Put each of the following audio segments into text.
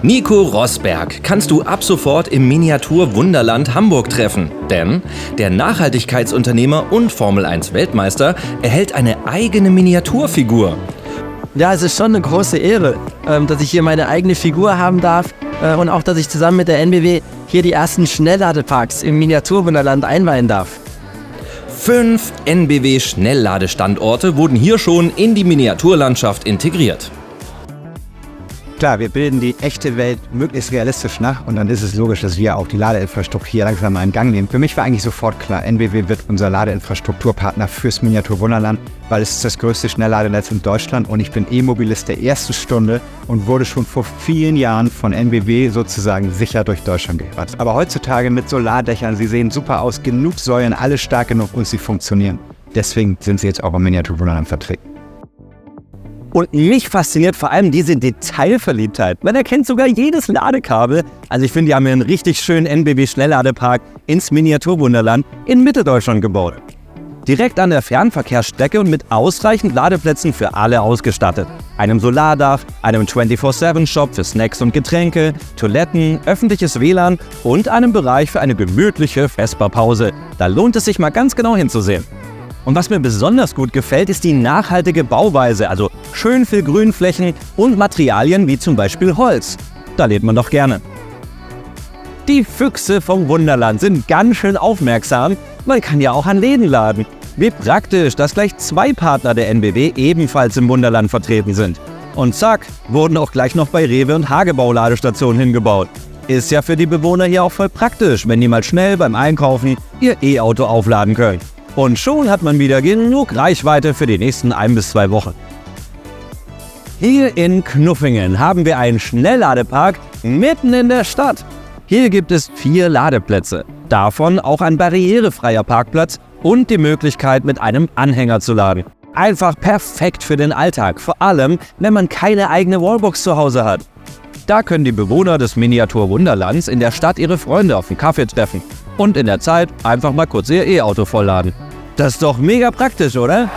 Nico Rosberg kannst du ab sofort im Miniatur-Wunderland Hamburg treffen. Denn der Nachhaltigkeitsunternehmer und Formel-1-Weltmeister erhält eine eigene Miniaturfigur. Ja, es ist schon eine große Ehre, dass ich hier meine eigene Figur haben darf und auch, dass ich zusammen mit der NBW hier die ersten Schnellladeparks im Miniaturwunderland einweihen darf. 5 NBW-Schnellladestandorte wurden hier schon in die Miniaturlandschaft integriert. Klar, wir bilden die echte Welt möglichst realistisch nach und dann ist es logisch, dass wir auch die Ladeinfrastruktur hier langsam mal in Gang nehmen. Für mich war eigentlich sofort klar, NBW wird unser Ladeinfrastrukturpartner fürs Miniaturwunderland, weil es ist das größte Schnellladenetz in Deutschland und ich bin E-Mobilist der ersten Stunde und wurde schon vor vielen Jahren von NBW sozusagen sicher durch Deutschland gebracht. Aber heutzutage mit Solardächern, sie sehen super aus, genug Säulen, alle stark genug und sie funktionieren. Deswegen sind sie jetzt auch im Miniaturwunderland vertreten. Und mich fasziniert vor allem diese Detailverliebtheit. Man erkennt sogar jedes Ladekabel. Also ich finde, die haben hier einen richtig schönen NBW-Schnellladepark ins Miniaturwunderland in Mitteldeutschland gebaut. Direkt an der Fernverkehrsstrecke und mit ausreichend Ladeplätzen für alle ausgestattet. Einem Solardach, einem 24/7-Shop für Snacks und Getränke, Toiletten, öffentliches WLAN und einem Bereich für eine gemütliche Vesperpause. Da lohnt es sich mal ganz genau hinzusehen. Und was mir besonders gut gefällt, ist die nachhaltige Bauweise, also schön viel Grünflächen und Materialien wie zum Beispiel Holz. Da lebt man doch gerne. Die Füchse vom Wunderland sind ganz schön aufmerksam, man kann ja auch an Läden laden. Wie praktisch, dass gleich 2 Partner der NBW ebenfalls im Wunderland vertreten sind. Und zack, wurden auch gleich noch bei Rewe und Hagebau Ladestationen hingebaut. Ist ja für die Bewohner hier auch voll praktisch, wenn die mal schnell beim Einkaufen ihr E-Auto aufladen können. Und schon hat man wieder genug Reichweite für die nächsten 1 bis 2 Wochen. Hier in Knuffingen haben wir einen Schnellladepark mitten in der Stadt. Hier gibt es 4 Ladeplätze, davon auch ein barrierefreier Parkplatz und die Möglichkeit, mit einem Anhänger zu laden. Einfach perfekt für den Alltag, vor allem, wenn man keine eigene Wallbox zu Hause hat. Da können die Bewohner des Miniaturwunderlands in der Stadt ihre Freunde auf einen Kaffee treffen und in der Zeit einfach mal kurz ihr E-Auto vollladen. Das ist doch mega praktisch, oder?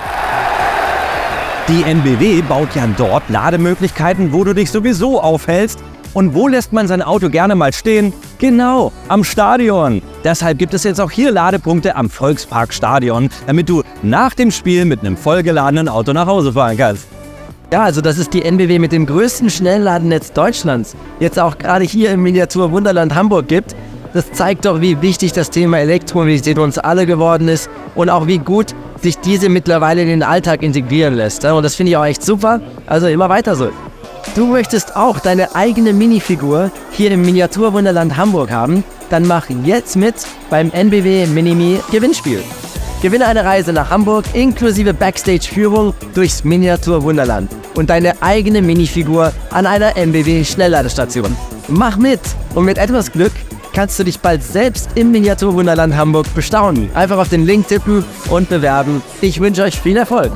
Die NBW baut ja dort Lademöglichkeiten, wo du dich sowieso aufhältst. Und wo lässt man sein Auto gerne mal stehen? Genau, am Stadion. Deshalb gibt es jetzt auch hier Ladepunkte am Volksparkstadion, damit du nach dem Spiel mit einem vollgeladenen Auto nach Hause fahren kannst. Ja, also das ist die NBW mit dem größten Schnellladennetz Deutschlands, jetzt auch gerade hier im Miniaturwunderland Hamburg gibt. Das zeigt doch, wie wichtig das Thema Elektromobilität uns alle geworden ist und auch wie gut sich diese mittlerweile in den Alltag integrieren lässt. Und das finde ich auch echt super, also immer weiter so. Du möchtest auch deine eigene Minifigur hier im Miniaturwunderland Hamburg haben? Dann mach jetzt mit beim NBW Minimi Gewinnspiel. Gewinne eine Reise nach Hamburg inklusive Backstage-Führung durchs Miniaturwunderland und deine eigene Minifigur an einer NBW Schnellladestation. Mach mit und mit etwas Glück kannst du dich bald selbst im Miniaturwunderland Hamburg bestaunen. Einfach auf den Link tippen und bewerben. Ich wünsche euch viel Erfolg.